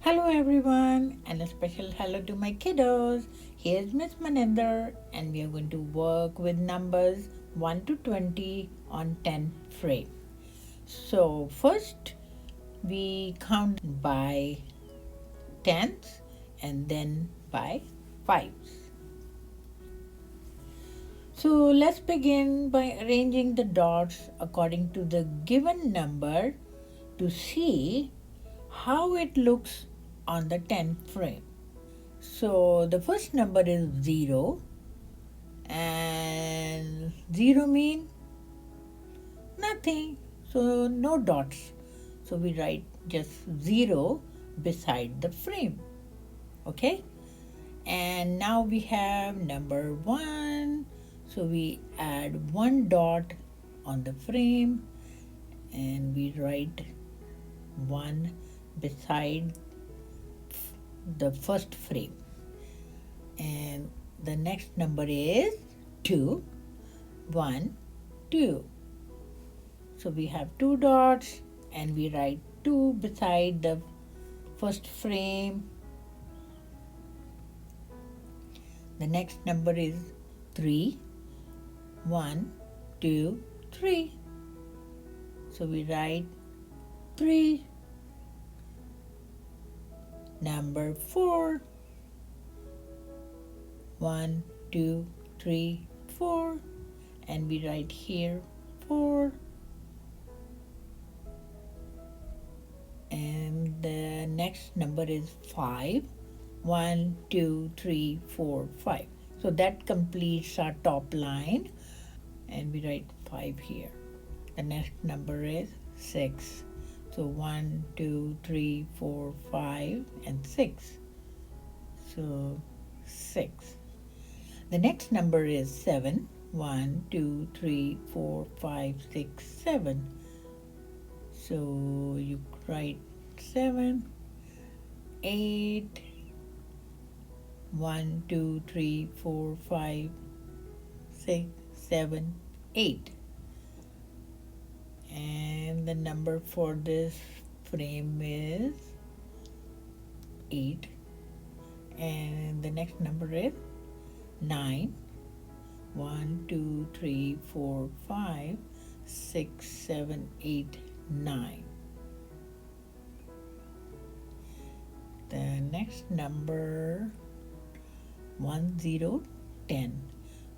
Hello everyone, and a special hello to my kiddos. Here's Miss Maninder, and we are going to work with numbers 1 to 20 on 10 frame. So first we count by 10s and then by 5s. So let's begin by arranging the dots according to the given number to see how it looks on the 10 frame. So the first number is 0, and 0 means nothing, so no dots. So we write just 0 beside the frame. Okay, and now we have number 1, so we add 1 dot on the frame and we write 1 beside the first frame. And the next number is 2, 1, 2. So we have 2 dots and we write 2 beside the first frame. The next number is 3, 1, 2, 3. So we write 3. Number 4, 1, 2, 3, 4, and we write here 4. And the next number is 5, 1, 2, 3, 4, 5. So that completes our top line, and we write 5 here. The next number is 6. So 1, 2, 3, 4, 5, and 6. So 6. The next number is 7. 1, 2, 3, 4, 5, 6, 7. So you write 7, 8, 1, 2, 3, 4, 5, 6, 7, 8. And the number for this frame is 8. And the next number is 9. 1, 2, 3, 4, 5, 6, 7, 8, 9. The next number 1, 0, 10.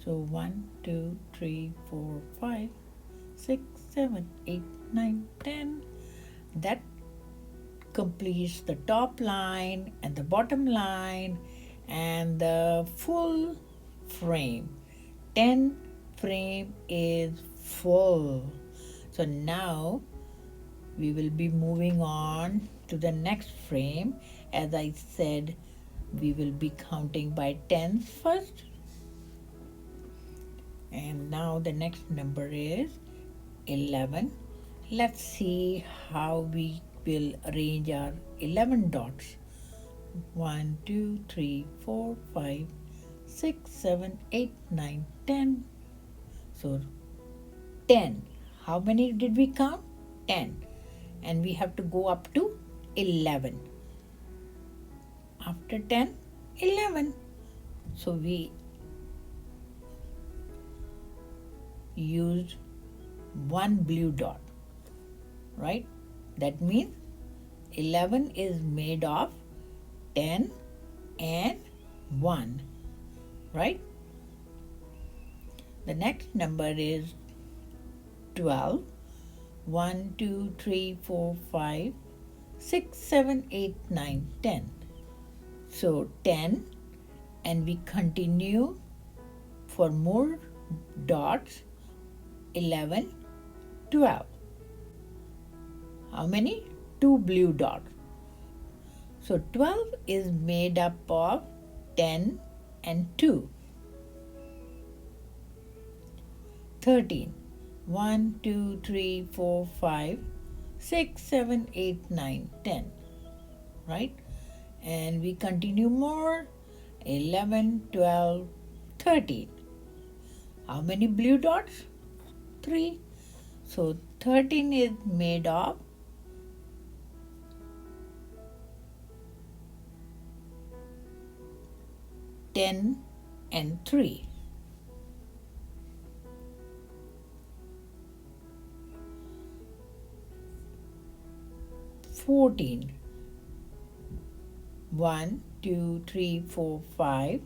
So 1, 2, 3, 4, 5, 6, 7, 8, 9, 10. That completes the top line and the bottom line and the full frame. 10 frame is full. So now we will be moving on to the next frame. As I said, we will be counting by 10s first. And now the next number is 11. Let's see how we will arrange our 11 dots. 1, 2, 3, 4, 5, 6, 7, 8, 9, 10. So 10. How many did we count? 10. And we have to go up to 11. After 10, 11. So we used 1 blue dot, right? That means 11 is made of 10 and 1, right? The next number is 12. 1, 2, 3, 4, 5, 6, 7, 8, 9, 10. So 10, and we continue for more dots. 11, 12. How many? 2 blue dots. So 12 is made up of 10 and 2. 13. 1, 2, 3, 4, 5, 6, 7, 8, 9, 10. Right? And we continue more. 11, 12, 13. How many blue dots? 3. So 13 is made of 10 and 3. 14. 1, 2, 3, 4, 5,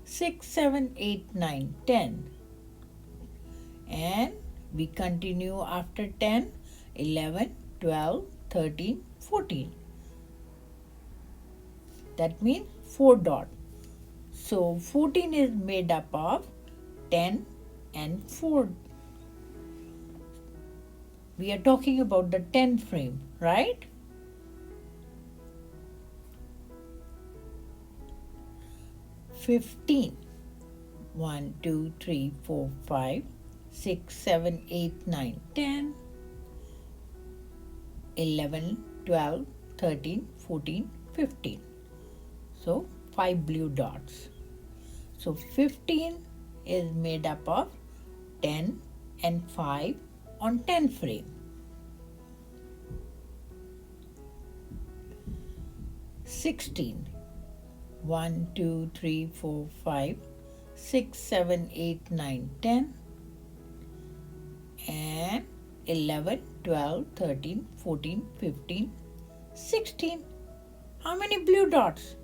6, 7, 8, 9, 10. And we continue after 10, 11, 12, 13, 14. That means 4 dots. So 14 is made up of 10 and 4. We are talking about the 10 frame, right? 15. 1, 2, 3, 4, 5, 6, 7, 8, 9, 10, 11, 12, 13, 14, 15. So 5 blue dots. So 15 is made up of 10 and 5 on 10 frame. 16. 1, 2, 3, 4, 5, 6, 7, 8, 9, 10, and 11, 12, 13, 14, 15, 16. How many blue dots?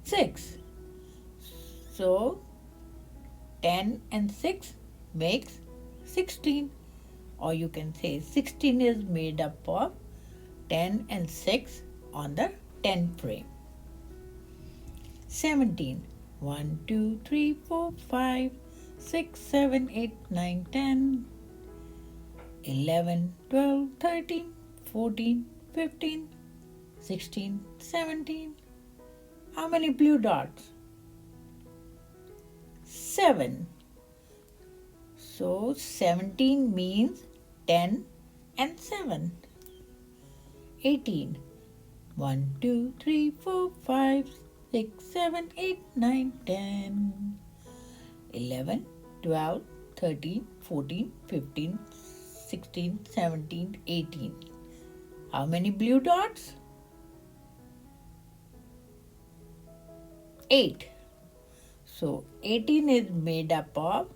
6. So 10 and 6 makes 16. Or you can say 16 is made up of 10 and 6 on the 10 frame. 17. 1, 2, 3, 4, 5, 6, 7, 8, 9, 10, 11, 12, 13, 14, 15, 16, 17. How many blue dots? 7. So 17 means 10 and 7. 18. 1, 2, 3, 4, 5, 6, 7, 8, 9, 10, 11, 12, 13, 14, 15, 16, 17, 18. How many blue dots? 8. So 18 is made up of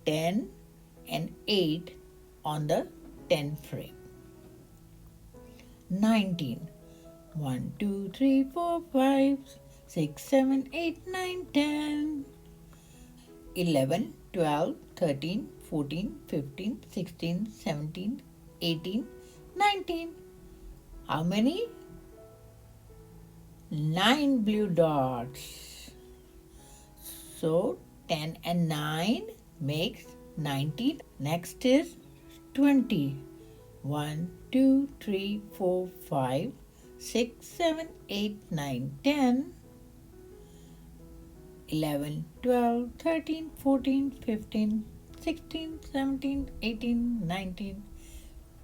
10 and 8 on the 10 frame. 19. 1, 2, 3, 4, 5, 6, 7, 8, 9, 10, 11, 12, 13, 14, 15, 16, 17, 18, 19. How many? 9 blue dots. So 10 and 9 makes 19. Next is 20. 1, 2, 3, 4, 5, 6, 7, 8, 9, 10, 11, 12, 13, 14, 15, 16, 17, 18, 19,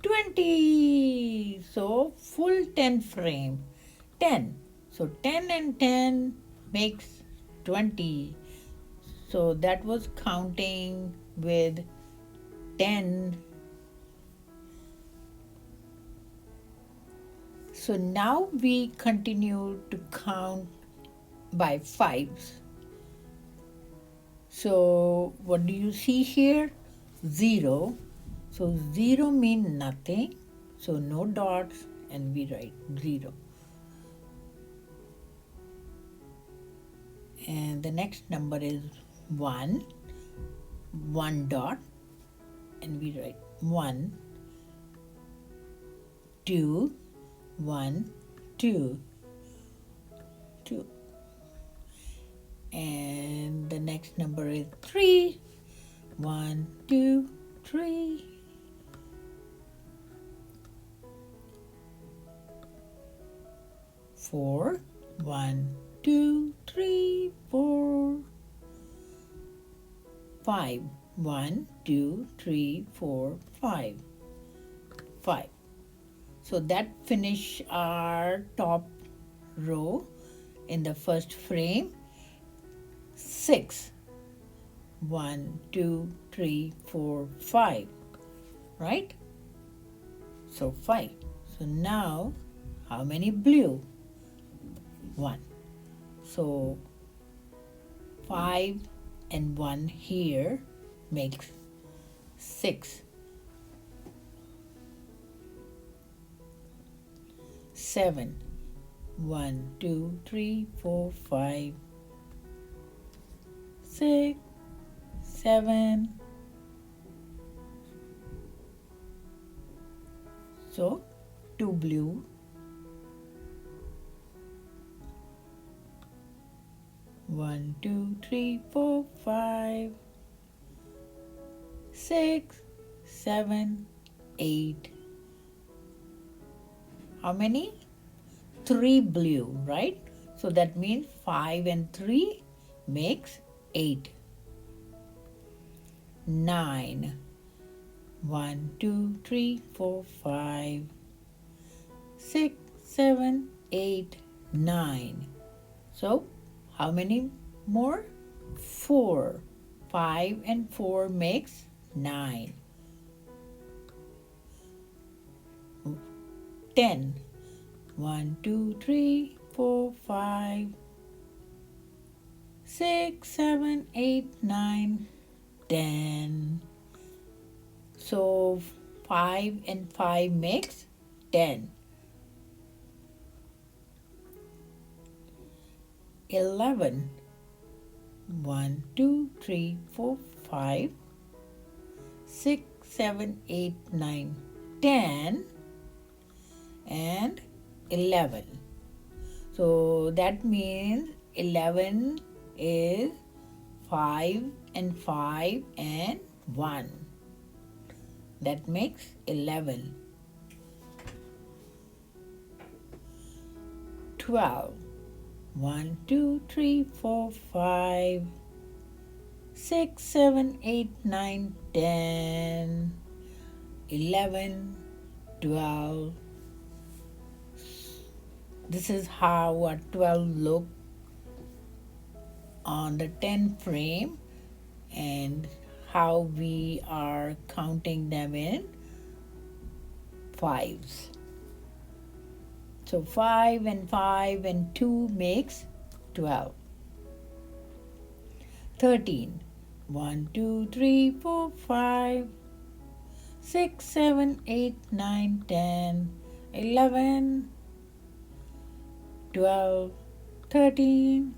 20. So full 10 frame. 10. So 10 and 10 makes 20. So that was counting with 10. So now we continue to count by 5's. So what do you see here? 0. So 0 means nothing. So no dots and we write 0. And the next number is 1. 1 dot and we write 1. 2. 1, 2, 2. And the next number is 3. 1, 2, 3. 4. 1, 2, 3, 4. 5. 1, 2, 3, 4, 5. 5. So that finish our top row in the first frame. 6. 1, 2, 3, 4, 5. Right? So 5. So now how many blue? 1. So 5 and 1 here makes 6. 7. 1, 2, 3, 4, 5, 6, 7. So 2 blue. 1, 2, 3, 4, 5, 6, 7, 8. How many? 3 blue, right? So that means 5 and 3 makes 8. 9. 1, 2, 3, 4, 5, 6, 7, 8, 9. So how many more? 4. 5 and 4 makes 9. 10. 1, 2, 3, 4, 5, 6, 7, 8, 9, 10. So 5 and 5 makes 10. 11. 1, 2, 3, 4, 5, 6, 7, 8, 9, 10 and 11. So that means 11 is 5 and 5 and 1. That makes 11. 12. 1, 2, 3, 4, 5, 6, 7, 8, 9, 10, 11, 12. This is how a 12 look on the 10 frame and how we are counting them in 5's. So 5 and 2 makes 12. 13. 1, 2, 3, 4, 5, 6, 7, 8, 9, 10, 11, 12, 13.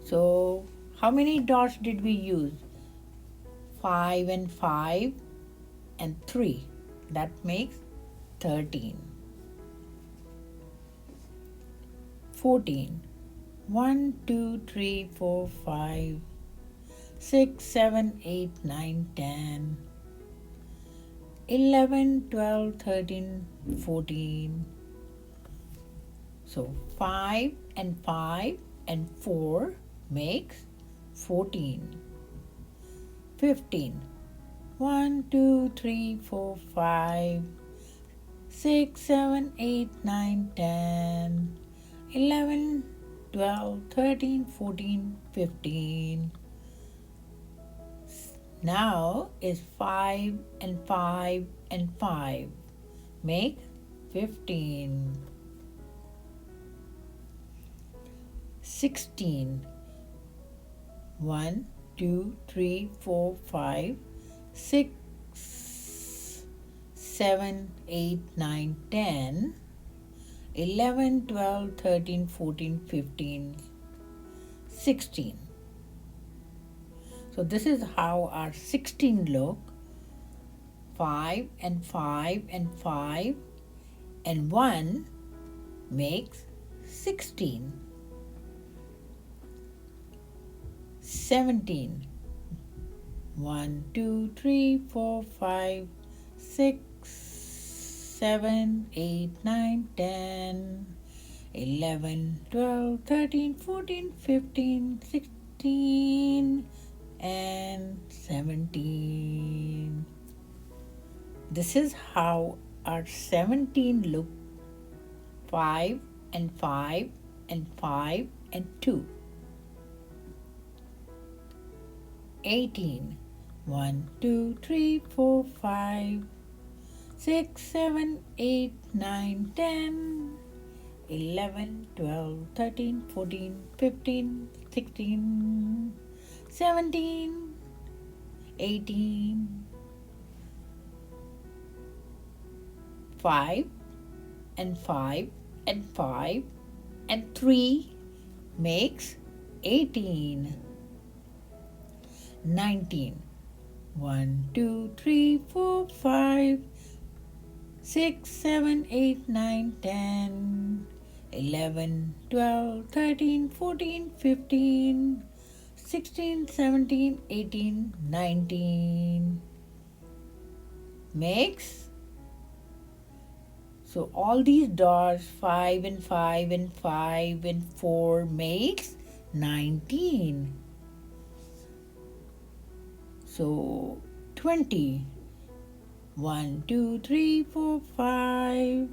So how many dots did we use? 5 and 5 and 3. That makes 13. 14. 1, 2, 3, 4, 5, 6, 7, 8, 9, 10, 11, 12, 13, 14. So 5 and 5 and 4 makes 14. 15. 1, 2, 3, 4, 5, 6, 7, 8, 9, 10, 11, 12, 13, 14, 15. Now is 5 and 5 and 5 make 15. 16. 1, 2, 3, 4, 5, 6, 7, 8, 9, 10, 11, 12, 13, 14, 15, 16. So this is how our 16 look. 5 and 5 and 5 and 1 makes 16. 17. 1, 2, 3, 4, 5, 6, 7, 8, 9, 10, 11, 12, 13, 14, 15, 16, and 17. This is how our 17 look. 5 and 5 and 5 and 2. 18. 1, 2, 3, 4, 5, 6, 7, 8, 9, 10, 11, 12, 13, 14, 15, 16, 17, 18, 5 and 5 and 5 and 3 makes 18. 19. 1, 2, 3, 4, 5, 6, 7, 8, 9, 10, 11, 12, 13, 14, 15, 16, 17, 18, 19 makes. So all these dots, 5 and 5 and 5 and 4 makes 19. So 20. 1, 2, 3, 4, 5,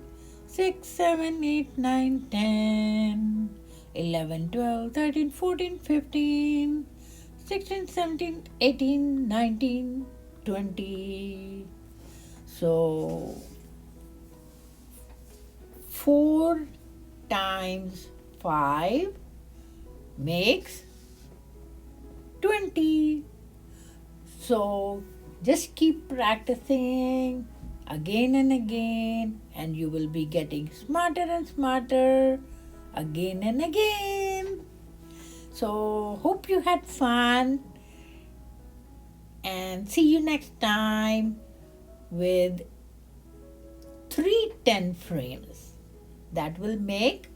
6, 7, 8, 9, 10, 11, 12, 13, 14, 15, 16, 17, 18, 19, 20. So 4 times 5 makes 20. So just keep practicing again and again, and you will be getting smarter and smarter again and again. So hope you had fun, and see you next time with 3 10 frames that will make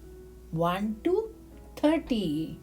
1 to 30.